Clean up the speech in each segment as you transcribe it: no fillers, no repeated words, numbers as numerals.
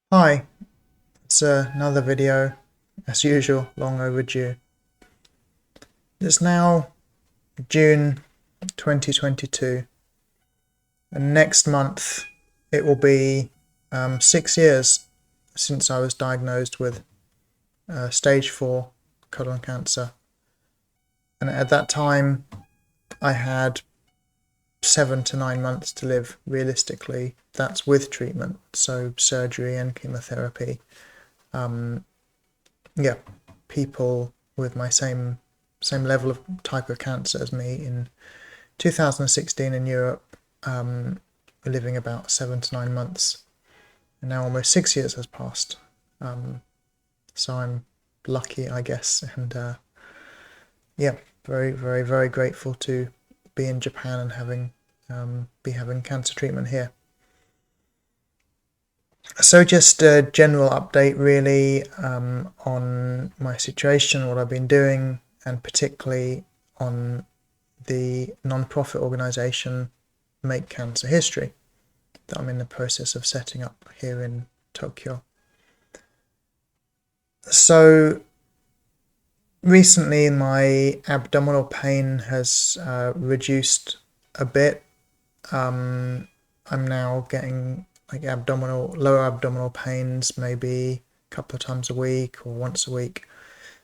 Hi, it's another video, as usual, long overdue. It's now June 2022, and next month it will be 6 years since I was diagnosed with stage 4 colon cancer. And at that time, I had 7 to 9 months to live realistically. That's with treatment, so surgery and chemotherapy. Um, yeah, people with my same level of type of cancer as me in 2016 in Europe were living about 7 to 9 months, and now almost 6 years has passed. So I'm lucky, I guess, and yeah, very, very, very grateful to be in Japan and be having cancer treatment here. So just a general update, really, on my situation, what I've been doing, and particularly on the non-profit organisation Make Cancer History that I'm in the process of setting up here in Tokyo. So recently, my abdominal pain has reduced a bit. I'm now getting like lower abdominal pains, maybe a couple of times a week or once a week.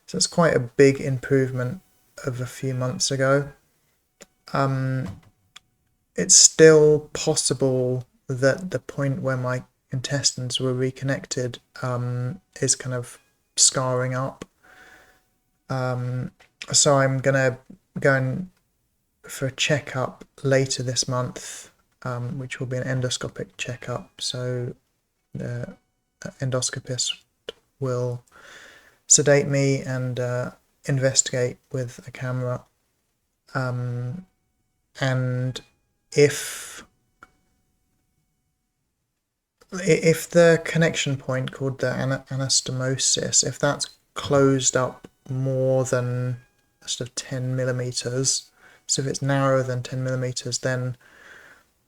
So it's quite a big improvement of a few months ago. It's still possible that the point where my intestines were reconnected is kind of scarring up. So I'm gonna go in for a checkup later this month, which will be an endoscopic checkup. So the endoscopist will sedate me and investigate with a camera. And if if the connection point called the anastomosis, if that's closed up more than sort of 10 millimeters, so if it's narrower than 10 millimeters, then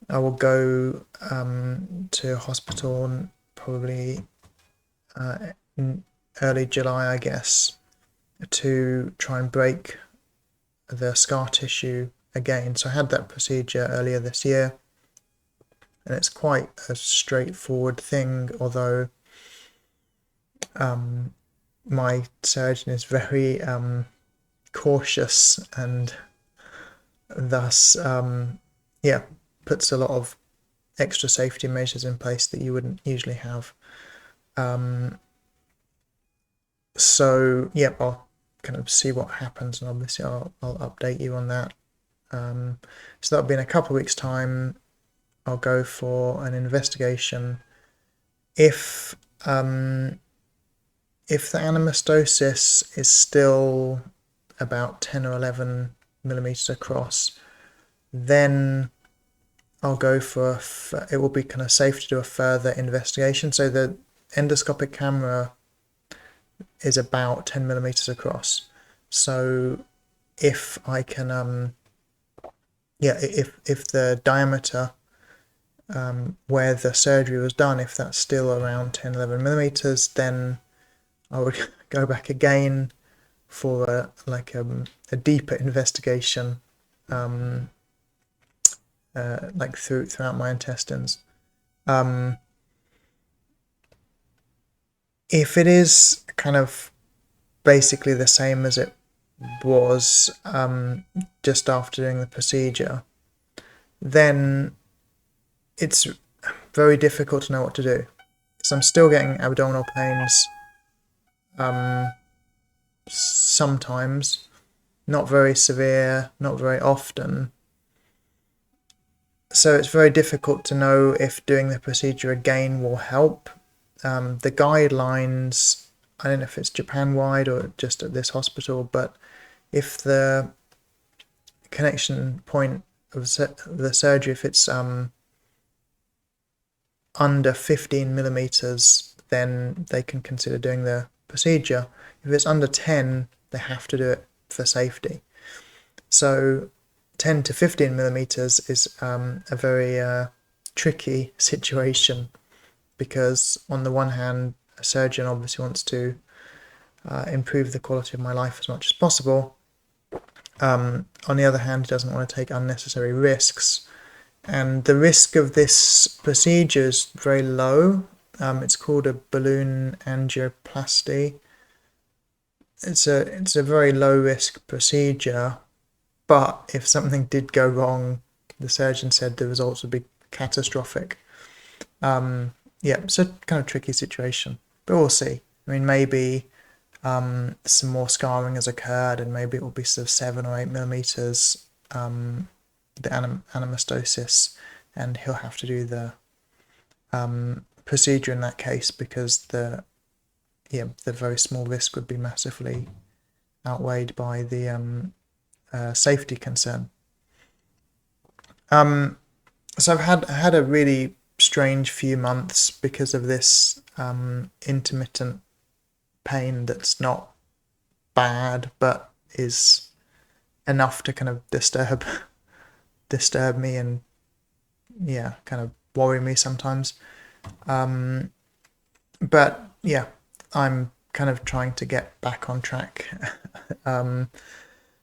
I will go to hospital probably in early July, I guess, to try and break the scar tissue again. So I had that procedure earlier this year, and it's quite a straightforward thing, although my surgeon is very cautious and thus, yeah, puts a lot of extra safety measures in place that you wouldn't usually have. So, yeah, I'll kind of see what happens, and obviously I'll update you on that. So that'll be in a couple of weeks' time. I'll go for an investigation. If if the anastomosis is still about 10 or 11 millimeters across, then I'll go for it will be kind of safe to do a further investigation. So the endoscopic camera is about 10 millimeters across. So if I can, yeah, if the diameter where the surgery was done, if that's still around 10, 11 millimeters, then I would go back again for a deeper investigation, like throughout my intestines. If it is kind of basically the same as it was just after doing the procedure, then it's very difficult to know what to do. So I'm still getting abdominal pains sometimes, not very severe, not very often. So it's very difficult to know if doing the procedure again will help. The guidelines, I don't know if it's Japan wide or just at this hospital, but if the connection point of the surgery, if it's under 15 millimeters, then they can consider doing the procedure. If it's under 10, they have to do it for safety. So 10 to 15 millimeters is a very tricky situation. because on the one hand, a surgeon obviously wants to improve the quality of my life as much as possible. On the other hand, he doesn't want to take unnecessary risks. And the risk of this procedure is very low. It's called a balloon angioplasty. It's a very low risk procedure, but if something did go wrong, the surgeon said the results would be catastrophic. Yeah, so kind of tricky situation, but we'll see. I mean, maybe some more scarring has occurred, and maybe it will be sort of 7 or 8 millimeters, the anastomosis, and he'll have to do the procedure in that case, because the very small risk would be massively outweighed by the safety concern. So I've had a really strange few months because of this intermittent pain that's not bad, but is enough to kind of disturb me and kind of worry me sometimes. But yeah, I'm kind of trying to get back on track.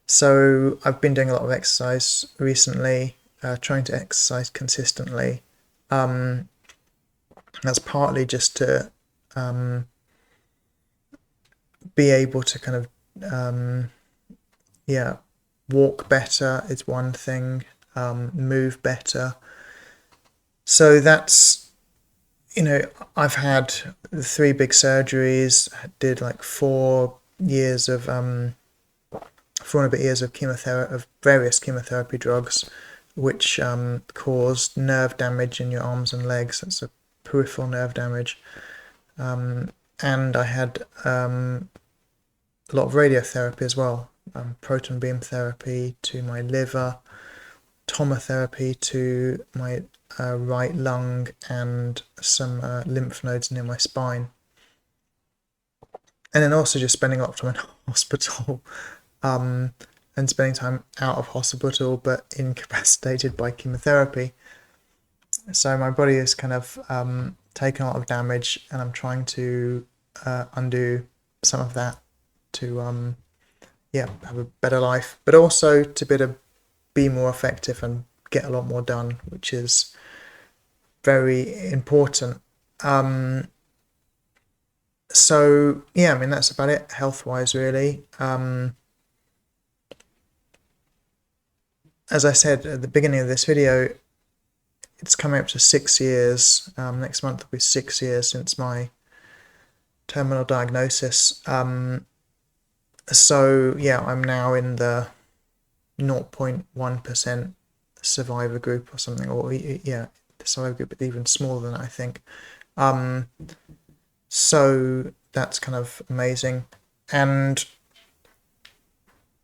So I've been doing a lot of exercise recently, trying to exercise consistently. That's partly just to be able to kind of walk better is one thing, move better. So that's, I've had 3 big surgeries, did like 4 years of 4 and a bit years of chemotherapy, of various chemotherapy drugs, which caused nerve damage in your arms and legs. That's a peripheral nerve damage. And I had a lot of radiotherapy as well, proton beam therapy to my liver, tomotherapy to my right lung, and some lymph nodes near my spine. And then also just spending a lot of time in hospital, and spending time out of hospital but incapacitated by chemotherapy. So my body is kind of taken a lot of damage, and I'm trying to undo some of that to have a better life, but also to be more effective and get a lot more done, which is very important. So yeah, I mean, that's about it health-wise, really. As I said at the beginning of this video, it's coming up to 6 years. Next month will be 6 years since my terminal diagnosis. So yeah, I'm now in the 0.1% survivor group or something, or the survivor group, but even smaller than that, I think. So that's kind of amazing. And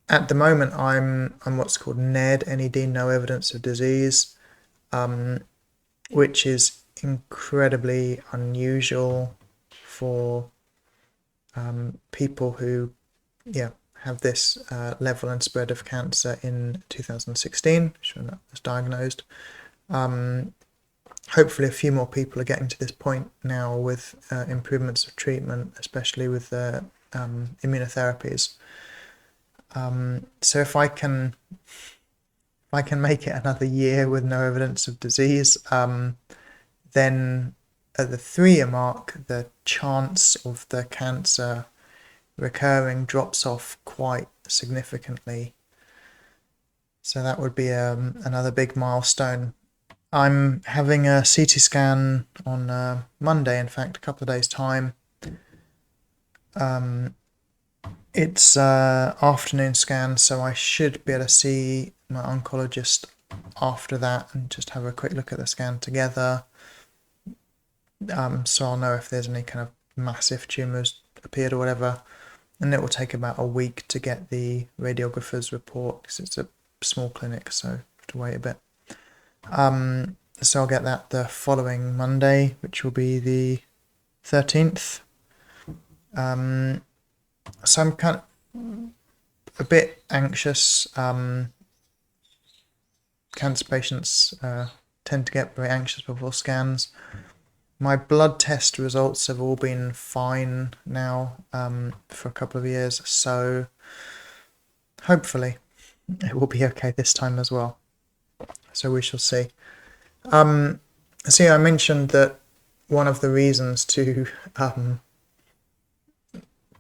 at the moment, I'm what's called NED, NED, no evidence of disease, which is incredibly unusual for people who have this level and spread of cancer in 2016, when that was diagnosed. Hopefully a few more people are getting to this point now with improvements of treatment, especially with the immunotherapies. So if I can make it another year with no evidence of disease, then at the 3-year mark, the chance of the cancer recurring drops off quite significantly. So that would be another big milestone. I'm having a CT scan on Monday, in fact, a couple of days' time. It's afternoon scan, so I should be able to see my oncologist after that and just have a quick look at the scan together. So I'll know if there's any kind of massive tumours appeared or whatever. And it will take about a week to get the radiographer's report, because it's a small clinic, so I have to wait a bit. So I'll get that the following Monday, which will be the 13th. So I'm kind of a bit anxious. Cancer patients tend to get very anxious before scans. My blood test results have all been fine now for a couple of years, so hopefully it will be okay this time as well. So we shall see. So I mentioned that one of the reasons to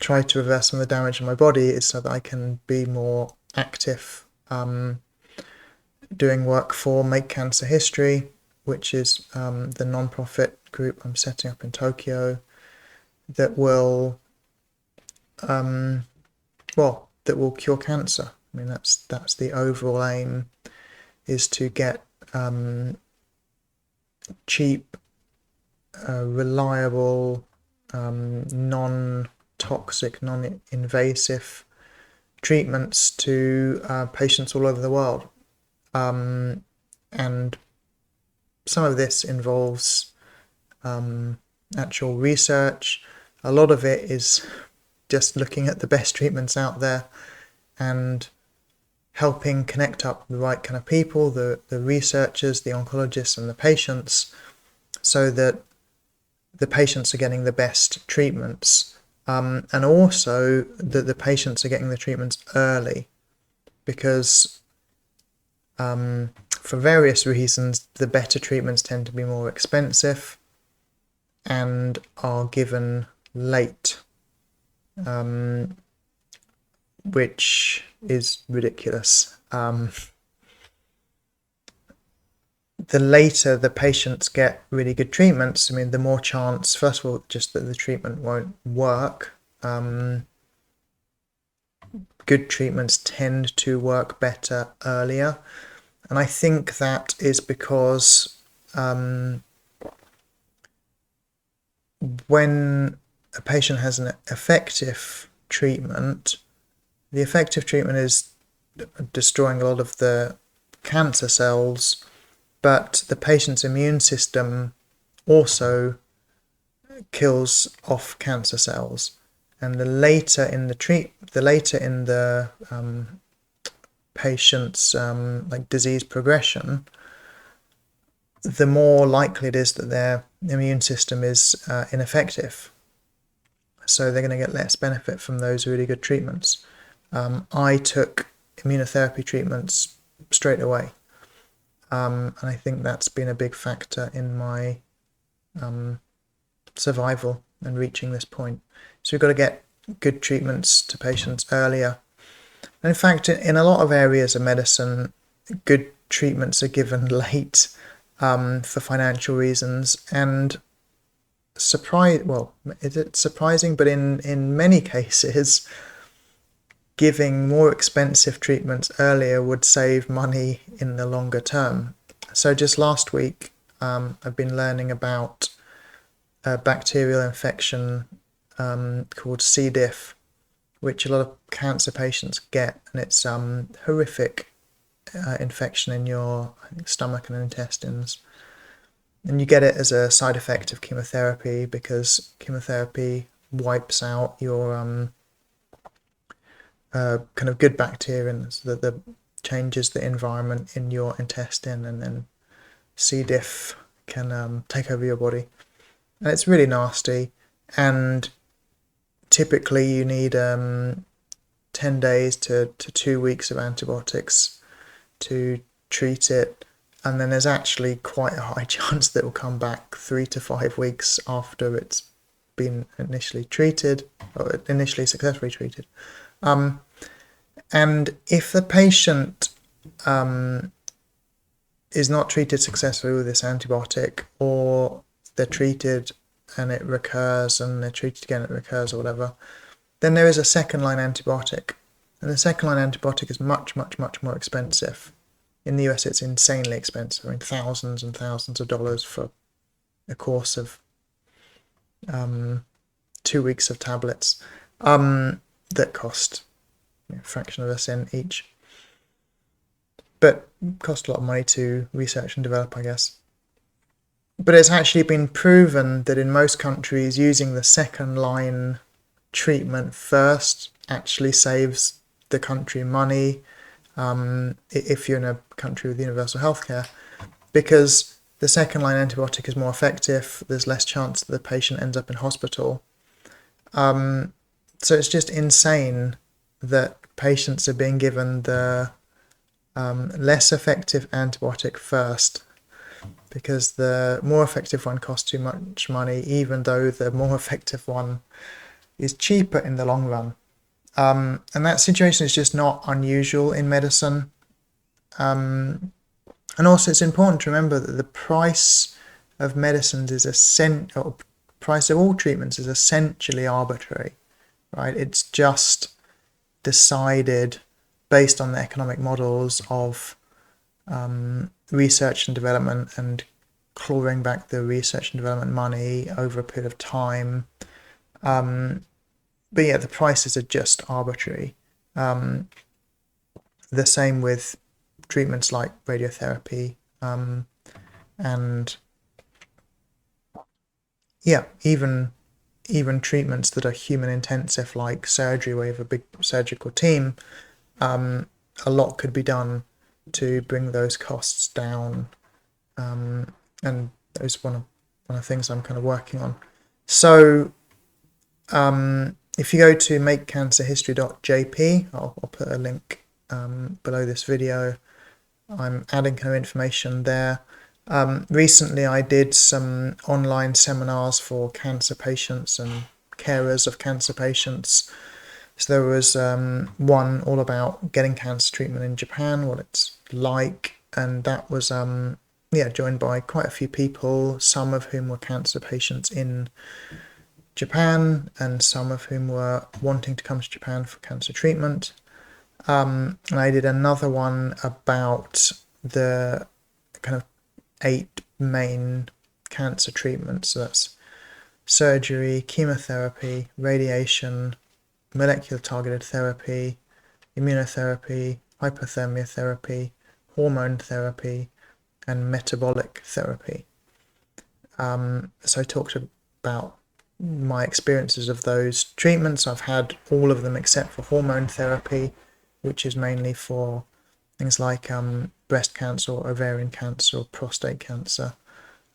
try to reverse some of the damage in my body is so that I can be more active, doing work for Make Cancer History, which is the non-profit group I'm setting up in Tokyo that will cure cancer. I mean, that's the overall aim, is to get cheap, reliable, non-toxic, non-invasive treatments to patients all over the world. And some of this involves actual research. A lot of it is just looking at the best treatments out there and helping connect up the right kind of people, the researchers, the oncologists and the patients, so that the patients are getting the best treatments, and also that the patients are getting the treatments early, because for various reasons the better treatments tend to be more expensive and are given late, which is ridiculous. The later the patients get really good treatments, I mean, the more chance, first of all, just that the treatment won't work. Good treatments tend to work better earlier. And I think that is because when a patient has an effective treatment, the effective treatment is destroying a lot of the cancer cells, but the patient's immune system also kills off cancer cells. And the later in the patient's like disease progression, the more likely it is that their immune system is ineffective. So they're going to get less benefit from those really good treatments. I took immunotherapy treatments straight away, and I think that's been a big factor in my survival and reaching this point. So we've got to get good treatments to patients earlier. And in fact, in a lot of areas of medicine, good treatments are given late for financial reasons. And is it surprising? But in many cases, giving more expensive treatments earlier would save money in the longer term. So just last week, I've been learning about a bacterial infection called C. diff, which a lot of cancer patients get, and it's horrific infection in your stomach and intestines. And you get it as a side effect of chemotherapy, because chemotherapy wipes out your kind of good bacteria, so that changes the environment in your intestine, and then C. diff can take over your body. And it's really nasty, and typically you need 10 days to 2 weeks of antibiotics to treat it, and then there's actually quite a high chance that it will come back 3 to 5 weeks after it's been initially treated, or initially successfully treated. And if the patient is not treated successfully with this antibiotic, or they're treated and it recurs, and they're treated again and it recurs, or whatever, then there is a second-line antibiotic. And the second-line antibiotic is much, much, much more expensive. In the US, it's insanely expensive. I mean, thousands and thousands of dollars for a course of 2 weeks of tablets that cost a fraction of a cent each, but cost a lot of money to research and develop, I guess. But it's actually been proven that in most countries, using the second line treatment first actually saves the country money, if you're in a country with universal healthcare, because the second line antibiotic is more effective. There's less chance that the patient ends up in hospital. So it's just insane that patients are being given the less effective antibiotic first, because the more effective one costs too much money, even though the more effective one is cheaper in the long run. And that situation is just not unusual in medicine. And also it's important to remember that the price of medicines is or price of all treatments is essentially arbitrary, right? It's just decided based on the economic models of research and development and clawing back the research and development money over a period of time. But yeah, the prices are just arbitrary. The same with treatments like radiotherapy, and yeah, even treatments that are human intensive, like surgery, where you have a big surgical team. A lot could be done to bring those costs down, and those one of the things I'm kind of working on. So if you go to makecancerhistory.jp, I'll put a link below this video. I'm adding kind of information there. Recently I did some online seminars for cancer patients and carers of cancer patients. So there was one all about getting cancer treatment in Japan, what it's like, and that was joined by quite a few people, some of whom were cancer patients in Japan and some of whom were wanting to come to Japan for cancer treatment. And I did another one about the kind of 8 main cancer treatments. So that's surgery, chemotherapy, radiation, molecular targeted therapy, immunotherapy, hypothermia therapy, hormone therapy, and metabolic therapy. So I talked about my experiences of those treatments. I've had all of them except for hormone therapy, which is mainly for things like breast cancer, or ovarian cancer, or prostate cancer.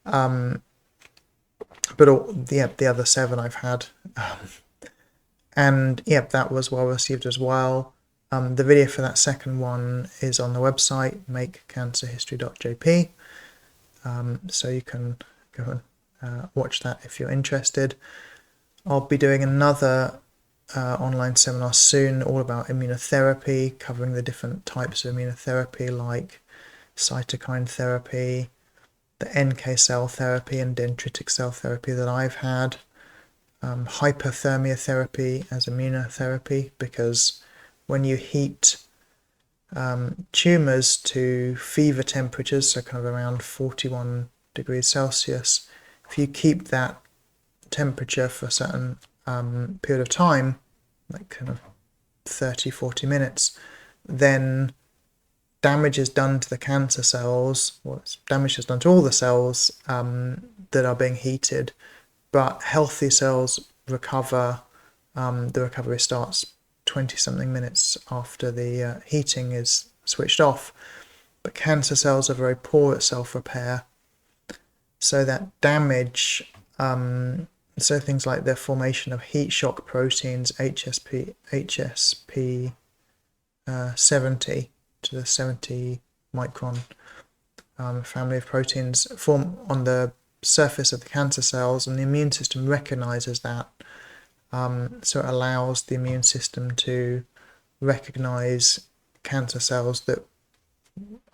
But the other 7 I've had. And yeah, that was well received as well. The video for that second one is on the website, makecancerhistory.jp. So you can go and watch that if you're interested. I'll be doing another online seminar soon, all about immunotherapy, covering the different types of immunotherapy like cytokine therapy, the NK cell therapy and dendritic cell therapy that I've had, hypothermia therapy as immunotherapy, because when you heat tumours to fever temperatures, so kind of around 41 degrees Celsius, if you keep that temperature for a certain period of time, like kind of 30-40 minutes, then damage is done to the cancer cells, or damage is done to all the cells that are being heated, but healthy cells recover. The recovery starts 20-something minutes after the heating is switched off. But cancer cells are very poor at self-repair, so that damage, so things like the formation of heat shock proteins, HSP 70 to the 70 micron family of proteins, form on the surface of the cancer cells, and the immune system recognizes that. So it allows the immune system to recognize cancer cells that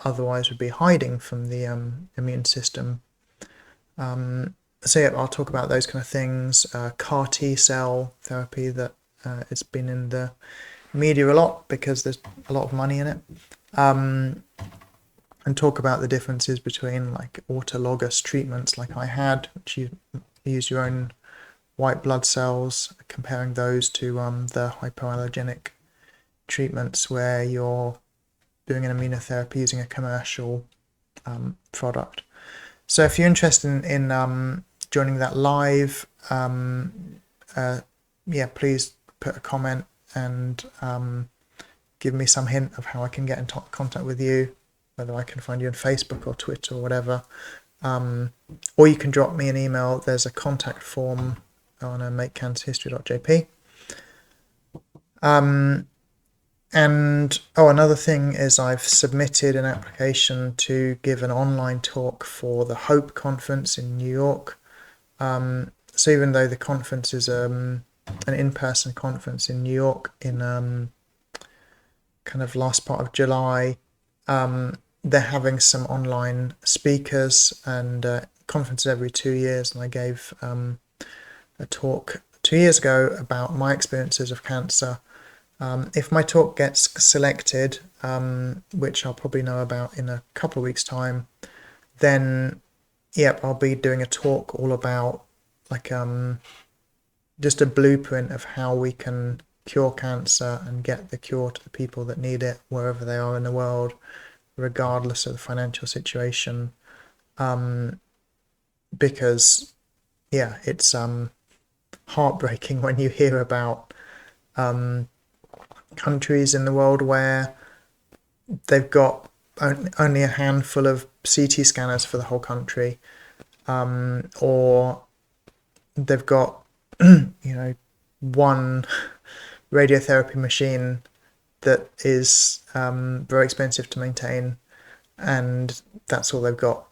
otherwise would be hiding from the immune system. So yeah, I'll talk about those kind of things. CAR T cell therapy that it's been in the media a lot because there's a lot of money in it. And talk about the differences between like autologous treatments like I had, which you use your own white blood cells, comparing those to the hypoallergenic treatments where you're doing an immunotherapy using a commercial product. So if you're interested in joining that live, please put a comment and give me some hint of how I can get in contact with you, whether I can find you on Facebook or Twitter or whatever. or you can drop me an email. There's a contact form on makecancerhistory.jp. And another thing is I've submitted an application to give an online talk for the Hope Conference in New York. So even though the conference is an in-person conference in New York in kind of last part of July, they're having some online speakers and conferences every 2 years, and I gave a talk 2 years ago about my experiences of cancer. If my talk gets selected, which I'll probably know about in a couple of weeks' time, then yep, I'll be doing a talk all about like just a blueprint of how we can cure cancer and get the cure to the people that need it wherever they are in the world, regardless of the financial situation. Because yeah, it's heartbreaking when you hear about countries in the world where they've got only a handful of CT scanners for the whole country, or they've got one radiotherapy machine that is very expensive to maintain, and that's all they've got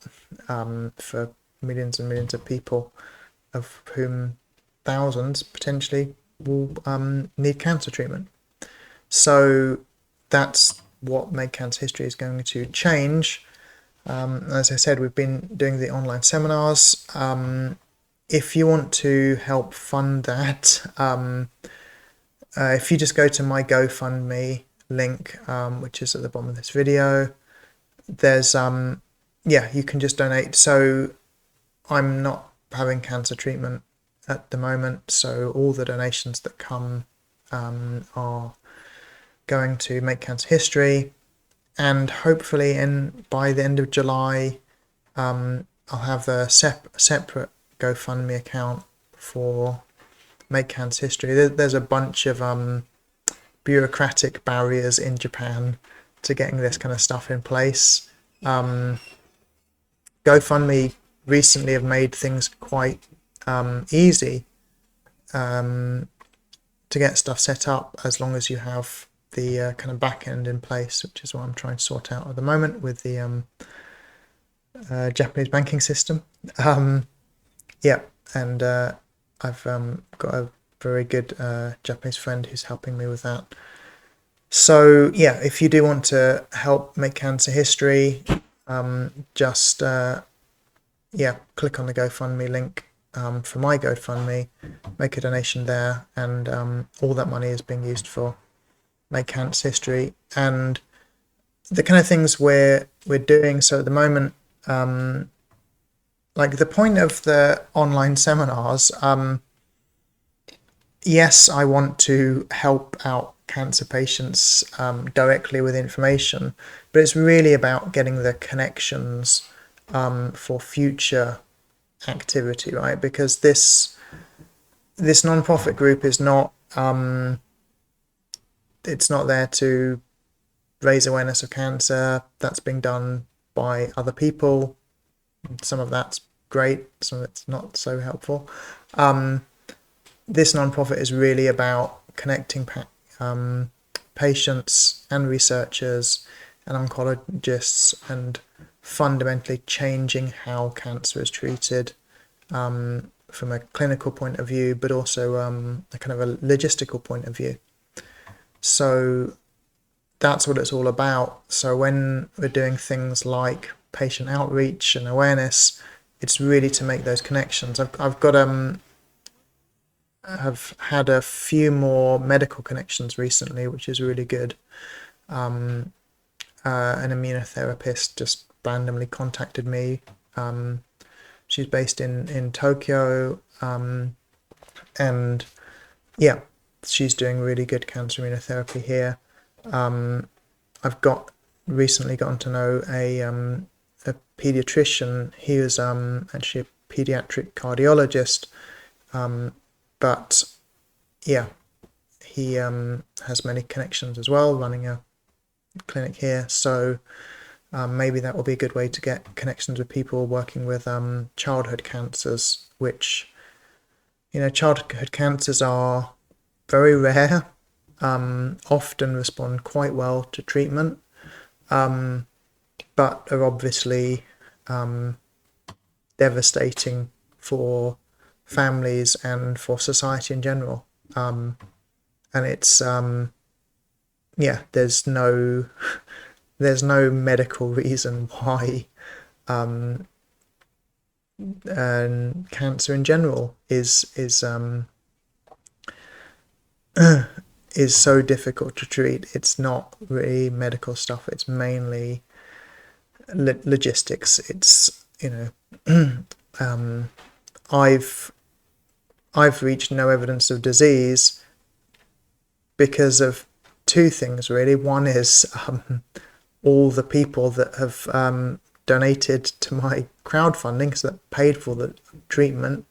for millions and millions of people, of whom thousands potentially will need cancer treatment. So that's what Make Cancer History is going to change. As I said, we've been doing the online seminars. If you want to help fund that, if you just go to my GoFundMe link, which is at the bottom of this video, there's you can just donate. So I'm not having cancer treatment at the moment, so all the donations that come are going to Make Cancer History, and hopefully by the end of July I'll have a separate GoFundMe account for Make Cancer History. There's a bunch of bureaucratic barriers in Japan to getting this kind of stuff in place. GoFundMe recently have made things quite easy to get stuff set up, as long as you have the kind of back end in place, which is what I'm trying to sort out at the moment with the Japanese banking system. Yeah, and I've got a very good Japanese friend who's helping me with that. So yeah, if you do want to help Make Cancer History, just click on the GoFundMe link for my GoFundMe, make a donation there, and all that money is being used for Make Cancer History and the kind of things we're doing. So at the moment, like the point of the online seminars, yes, I want to help out cancer patients directly with information, but it's really about getting the connections for future activity, right? Because this non-profit group is not it's not there to raise awareness of cancer. That's being done by other people. Some of that's great, some of it's not so helpful. This non-profit is really about connecting patients and researchers and oncologists, and fundamentally changing how cancer is treated from a clinical point of view, but also a kind of a logistical point of view. So that's what it's all about. So when we're doing things like patient outreach and awareness, it's really to make those connections. I've got have had a few more medical connections recently, which is really good. An immunotherapist just randomly contacted me. She's based in Tokyo, and yeah, she's doing really good cancer immunotherapy here. I've recently gotten to know a pediatrician. He was actually a pediatric cardiologist, but yeah, he has many connections as well, running a clinic here. So maybe that will be a good way to get connections with people working with childhood cancers, which, childhood cancers are very rare, often respond quite well to treatment, but are obviously devastating for families and for society in general. And it's there's no medical reason why cancer in general is so difficult to treat. It's not really medical stuff. It's mainly logistics. It's I've reached no evidence of disease because of two things really. One is all the people that have donated to my crowdfunding, because that paid for the treatment,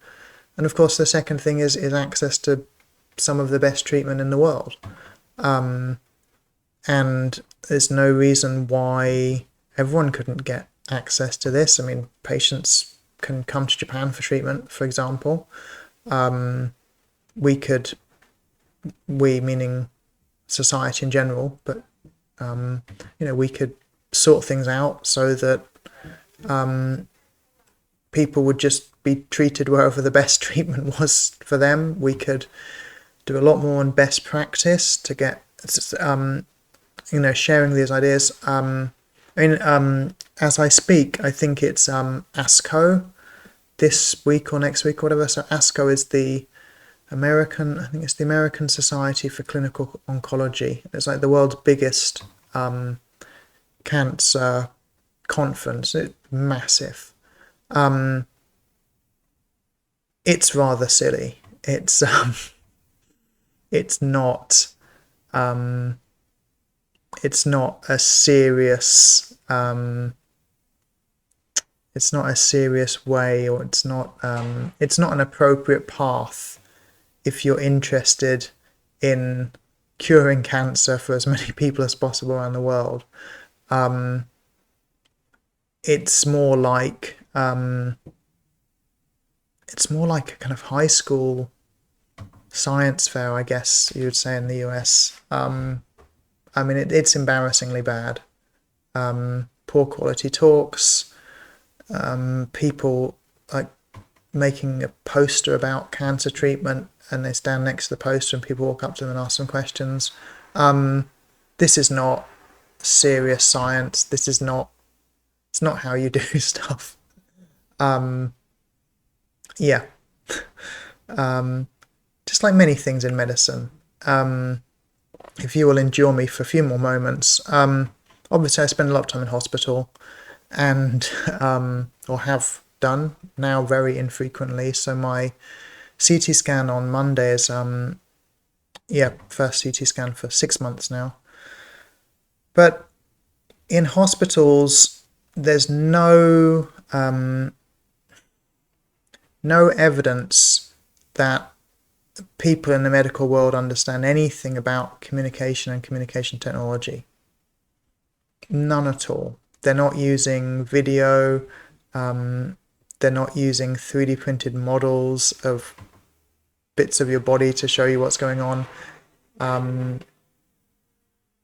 and of course the second thing is access to some of the best treatment in the world. And there's no reason why everyone couldn't get access to this. I mean, patients can come to Japan for treatment, for example. We meaning society in general, but we could sort things out so that people would just be treated wherever the best treatment was for them. We could do a lot more on best practice to get sharing these ideas. As I speak, I think it's ASCO this week or next week or whatever. So ASCO is the American Society for Clinical Oncology. It's like the world's biggest cancer conference. It's massive. It's rather silly. It's not a serious way, or it's not an appropriate path if you're interested in curing cancer for as many people as possible around the world. It's more like a kind of high school science fair, I guess you would say, in the US. It's embarrassingly bad. Poor quality talks, people like making a poster about cancer treatment, and they stand next to the poster and people walk up to them and ask them questions. This is not serious science. It's not how you do stuff. Just like many things in medicine. If you will endure me for a few more moments, obviously I spend a lot of time in hospital, and or have done now very infrequently. So my CT scan on Monday is first CT scan for 6 months now. But in hospitals, there's no evidence that people in the medical world understand anything about communication and communication technology. None at all. They're not using video. They're not using 3D printed models of bits of your body to show you what's going on.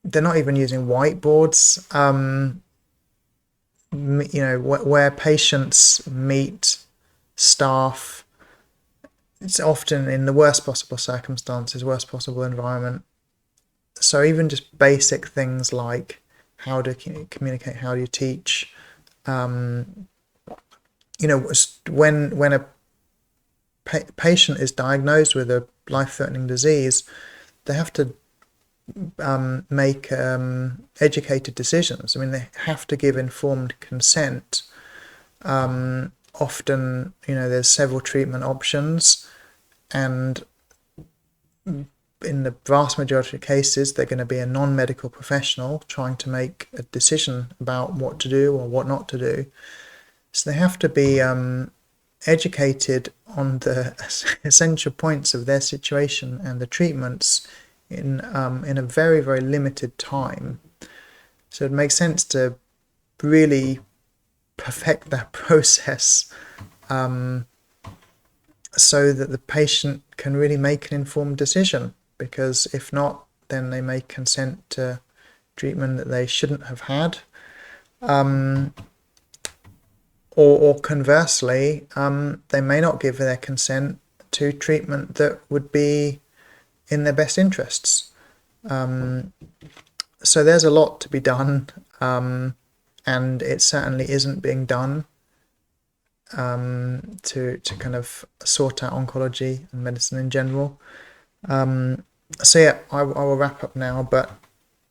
They're not even using whiteboards. Where patients meet staff, it's often in the worst possible circumstances, worst possible environment. So even just basic things like how to communicate, how do you teach, when a patient is diagnosed with a life-threatening disease, they have to make educated decisions. I mean, they have to give informed consent. Often, there's several treatment options, and in the vast majority of cases, they're going to be a non-medical professional trying to make a decision about what to do or what not to do. So they have to be educated on the essential points of their situation and the treatments in a very, very limited time. So it makes sense to really perfect that process so that the patient can really make an informed decision, because if not, then they may consent to treatment that they shouldn't have had, or conversely, they may not give their consent to treatment that would be in their best interests. So there's a lot to be done, and it certainly isn't being done to kind of sort out oncology and medicine in general. So yeah, I will wrap up now, but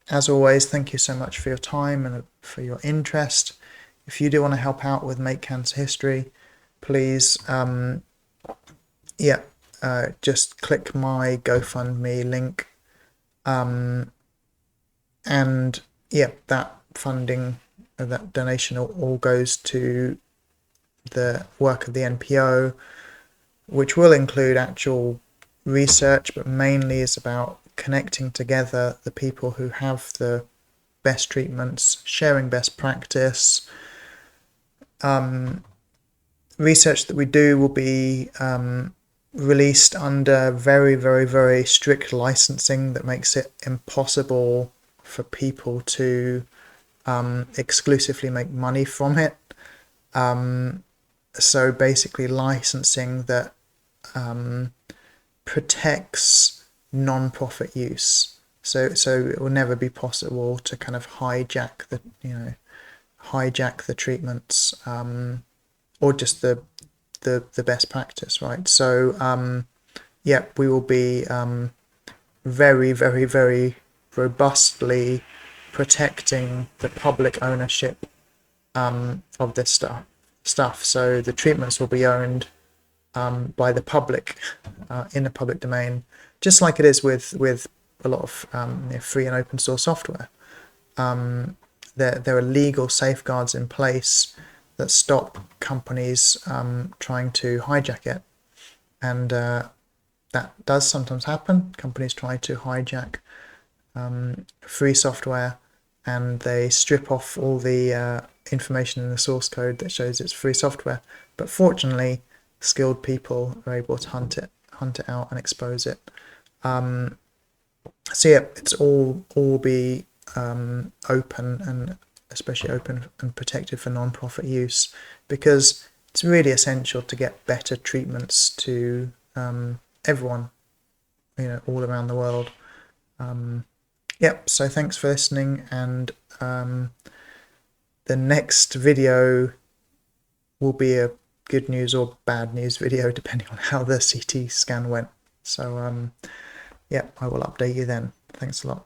as always, thank you so much for your time and for your interest. If you do want to help out with Make Cancer History, please, just click my GoFundMe link, and yeah, that funding, that donation all goes to the work of the NPO, which will include actual research, but mainly is about connecting together the people who have the best treatments, sharing best practice. Research that we do will be released under very, very, very strict licensing that makes it impossible for people to exclusively make money from it. So basically licensing that protects non-profit use. So it will never be possible to kind of hijack the treatments, or just the best practice, right? So we will be very, very, very robustly protecting the public ownership of this stuff. So the treatments will be owned by the public, in the public domain, just like it is with a lot of free and open source software. There are legal safeguards in place that stop companies trying to hijack it, and that does sometimes happen. Companies try to hijack free software, and they strip off all the information in the source code that shows it's free software. But fortunately, skilled people are able to hunt it out and expose it. So yeah, it's all be open, and especially open and protected for non-profit use, because it's really essential to get better treatments to everyone, all around the world. So thanks for listening, and the next video will be a good news or bad news video, depending on how the CT scan went. So I will update you then. Thanks a lot.